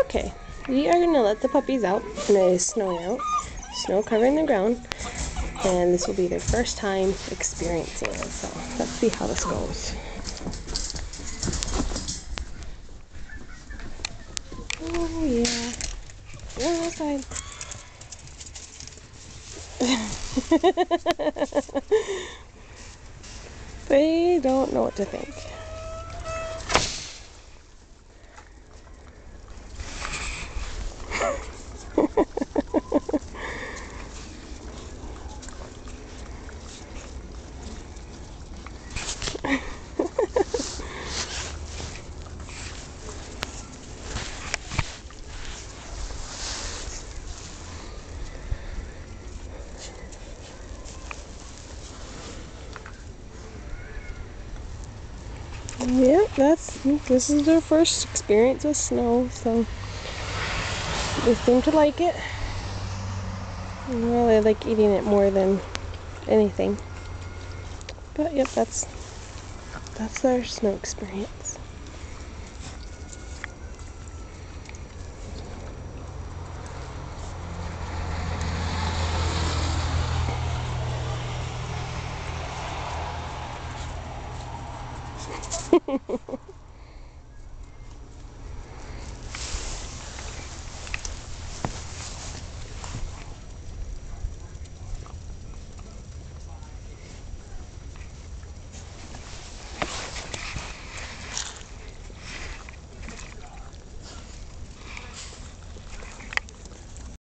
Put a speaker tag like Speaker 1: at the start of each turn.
Speaker 1: Okay, we are gonna let the puppies out, and it is snowing out, snow covering the ground, and this will be their first time experiencing it, so let's see how this goes. Oh yeah, go outside. They don't know what to think. Yep, this is their first experience with snow, so they seem to like it. Well, they like eating it more than anything. But yep, that's their snow experience.